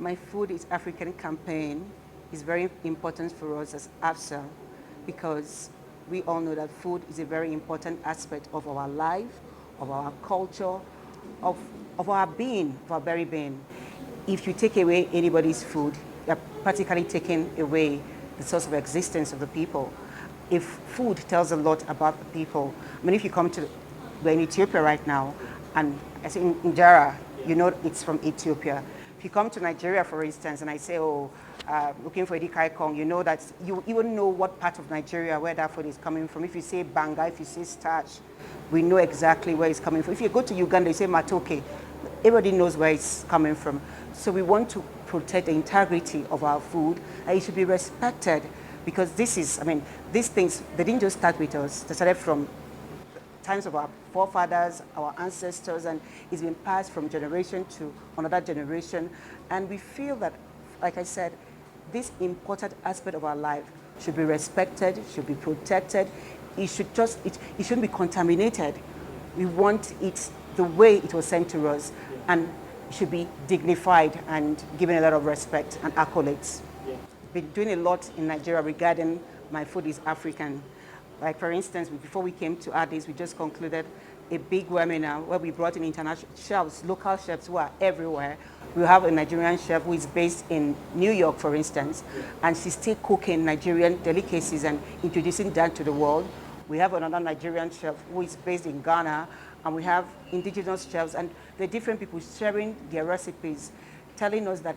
My Food is African campaign is very important for us as AFSA because we all know that food is a very important aspect of our life, of our culture, of our being, of our very being. If you take away anybody's food, you're practically taking away the source of existence of the people. If food tells a lot about the people, I mean, if you come to, we're in Ethiopia right now, and I say injera, you know it's from Ethiopia. If you come to Nigeria, for instance, and I say, oh, looking for Edikai Kong, you know that you even know what part of Nigeria where that food is coming from. If you say banga, if you say starch, we know exactly where it's coming from. If you go to Uganda, you say matoke, everybody knows where it's coming from. So we want to protect the integrity of our food, and it should be respected because this is, I mean, these things, they didn't just start with us. They started from times of our forefathers, our ancestors, and it's been passed from generation to another generation. And we feel that, like I said, this important aspect of our life should be respected, should be protected. It shouldn't be contaminated. We want it the way it was sent to us, and it should be dignified and given a lot of respect and accolades. Been doing a lot in Nigeria regarding My Food is African. Like for instance, before we came to Addis, we just concluded a big webinar where we brought in international chefs, local chefs who are everywhere. We have a Nigerian chef who is based in New York, for instance, and she's still cooking Nigerian delicacies and introducing that to the world. We have another Nigerian chef who is based in Ghana, and we have indigenous chefs, and the different people sharing their recipes, telling us that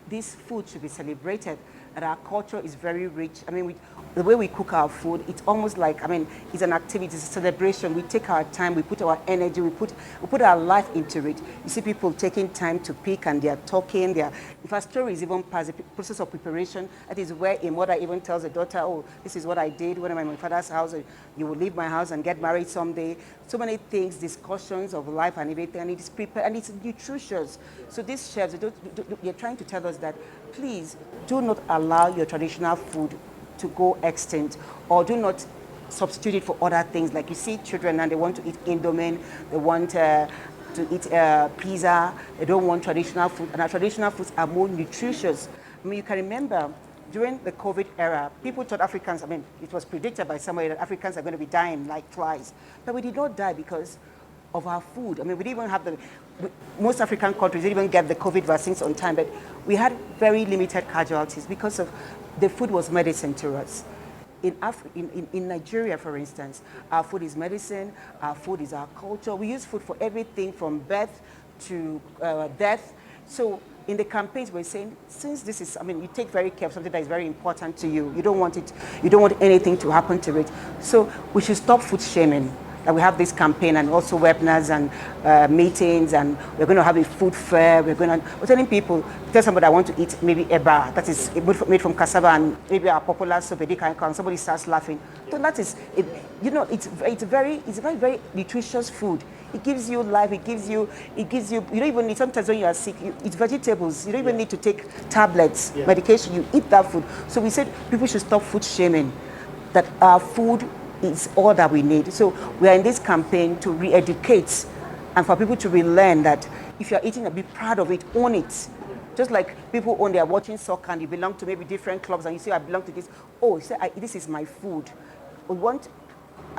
this food should be celebrated, that our culture is very rich. I mean, the way we cook our food, it's almost like, I mean, it's an activity, it's a celebration. We take our time, we put our energy, we put our life into it. You see people taking time to pick and they're talking, if a story is even past the process of preparation, that is where a mother even tells a daughter, oh, this is what I did when I'm in my father's house, you will leave my house and get married someday. So many things, discussions of life and everything, and it is prepared, and it's nutritious. So these chefs, they're trying to tell us that, please, do not allow your traditional food to go extinct, or do not substitute it for other things. Like you see children and they want to eat indomie, they want to eat pizza, they don't want traditional food, and our traditional foods are more nutritious. I mean, you can remember during the COVID era, people thought Africans, I mean, it was predicted by somebody that Africans are going to be dying like flies, but we did not die because of our food. I mean, we didn't even have most African countries didn't even get the COVID vaccines on time, but we had very limited casualties because of the food was medicine to us. In Nigeria, for instance, our food is medicine, our food is our culture. We use food for everything from birth to death. So in the campaigns, we're saying, since this is, I mean, you take very care of something that is very important to you. You don't want anything to happen to it. So we should stop food shaming. And we have this campaign and also webinars and meetings, and we're going to have a food fair. We're telling people, tell somebody I want to eat maybe eba, that is made from cassava and maybe our popular soup, and somebody starts laughing. So that is, it's very, very nutritious food. It gives you life, it gives you, you don't even need, sometimes when you are sick, you eat vegetables, you don't even need to take tablets, medication, you eat that food. So we said people should stop food shaming, that our food is all that we need. So we are in this campaign to re-educate and for people to relearn that if you're eating, be proud of it, own it. Just like people own, they're watching soccer and you belong to maybe different clubs and you say, I belong to this. Oh, you say, this is my food. We want,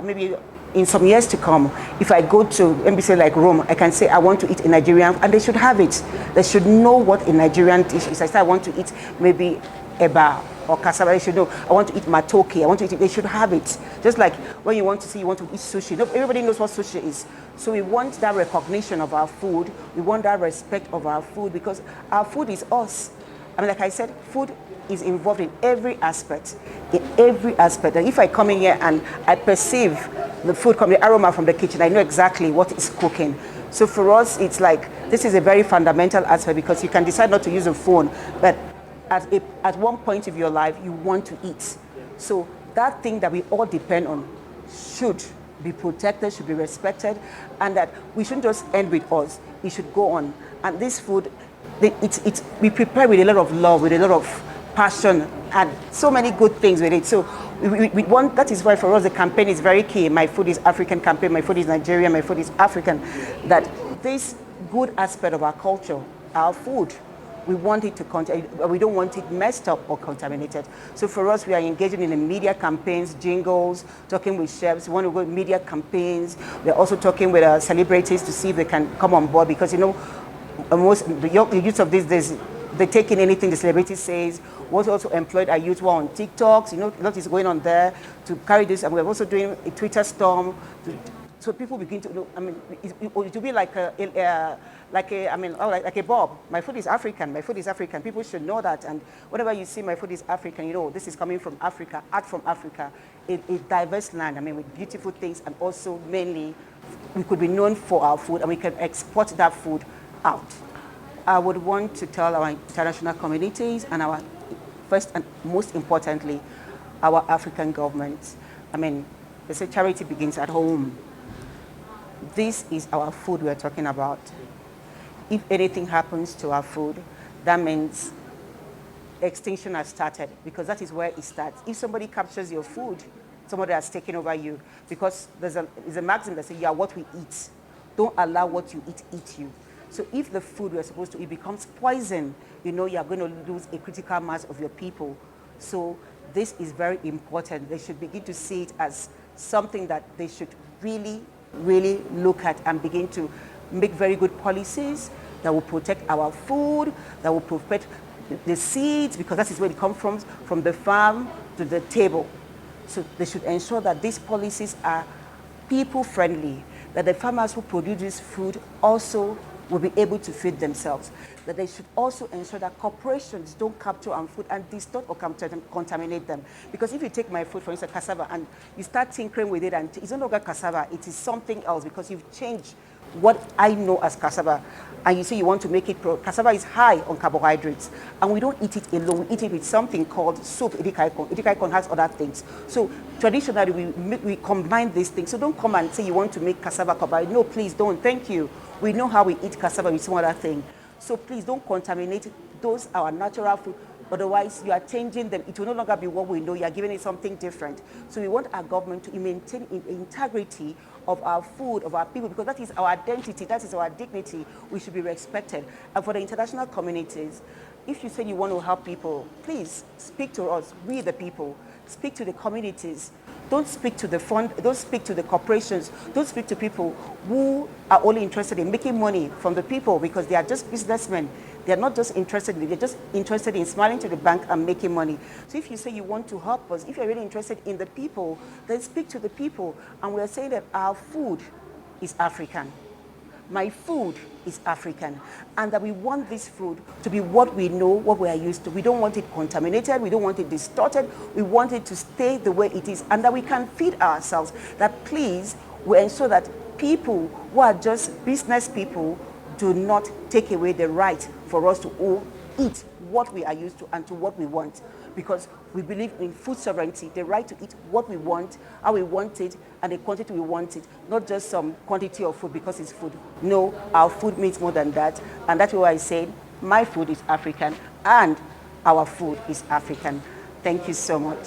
maybe in some years to come, if I go to NBC like Rome, I can say I want to eat a Nigerian, and they should have it. They should know what a Nigerian dish is. I say I want to eat maybe eba or cassava. They should know. I want to eat matoke. I want to eat it. They should have it. Just like when you want to eat sushi. Everybody knows what sushi is. So we want that recognition of our food. We want that respect of our food because our food is us. I mean, like I said, food is involved in every aspect. In every aspect. And if I come in here and I perceive the food coming, the aroma from the kitchen, I know exactly what is cooking. So for us, it's like, this is a very fundamental aspect because you can decide not to use a phone, but at one point of your life, you want to eat. So that thing that we all depend on should be protected, should be respected, and that we shouldn't just end with us. It should go on. And this food, we prepare with a lot of love, with a lot of passion, and so many good things with it. So we want, that is why for us the campaign is very key. My Food is African campaign, My Food is Nigerian, My Food is African. That this good aspect of our culture, our food, We want it to we don't want it messed up or contaminated. So for us, we are engaging in the media campaigns, jingles, talking with chefs. We want to go media campaigns. We're also talking with celebrities to see if they can come on board, because, you know, most the youth of these days, they take in anything the celebrity says. We've also employed our youth who are on TikToks. You know, a lot is going on there to carry this, and we're also doing a Twitter storm so people begin to know. I mean, it will be like like a Bob. My food is African. My food is African. People should know that. And whenever you see my food is African, you know this is coming from Africa, art from Africa, a diverse land. I mean, with beautiful things, and also mainly we could be known for our food, and we can export that food out. I would want to tell our international communities and our, first and most importantly, our African governments. I mean, they say charity begins at home. This is our food we're talking about. If anything happens to our food, that means extinction has started, because that is where it starts. If somebody captures your food, somebody has taken over you, because there's a maxim that says you are what we eat. Don't allow what you eat you. So if the food we're supposed to eat becomes poison, you know you're going to lose a critical mass of your people. So this is very important. They should begin to see it as something that they should really, really look at, and begin to make very good policies that will protect our food, that will protect the seeds, because that is where it comes from the farm to the table. So they should ensure that these policies are people-friendly, that the farmers who produce this food also will be able to feed themselves. That they should also ensure that corporations don't capture our food and distort or contaminate them. Because if you take my food, for instance, cassava, and you start tinkering with it, and it's no longer cassava, it is something else, because you've changed what I know as cassava, and you say you want to make it cassava is high on carbohydrates, and we don't eat it alone. We eat it with something called soup, edikaikon. Edikaikon has other things. So traditionally, we combine these things. So don't come and say you want to make cassava carbohydrate. No, please don't. Thank you. We know how we eat cassava with some other thing. So please don't contaminate those, our natural food. Otherwise, you are changing them. It will no longer be what we know. You are giving it something different. So we want our government to maintain integrity of our food, of our people, because that is our identity, that is our dignity. We should be respected. And for the international communities, if you say you want to help people, please speak to us, we the people. Speak to the communities. Don't speak to the fund, don't speak to the corporations, don't speak to people who are only interested in making money from the people, because they are just businessmen. They are not just interested in it, they're just interested in smiling to the bank and making money. So if you say you want to help us, if you're really interested in the people, then speak to the people. And we're saying that our food is African. My food is African, and that we want this food to be what we know, what we are used to. We don't want it contaminated, we don't want it distorted, we want it to stay the way it is, and that we can feed ourselves. That please, we ensure that people who are just business people do not take away the right for us to all eat what we are used to and to what we want. Because we believe in food sovereignty, the right to eat what we want, how we want it, and the quantity we want it, not just some quantity of food because it's food. No, our food means more than that, and that's why I said my food is African and our food is African. Thank you so much.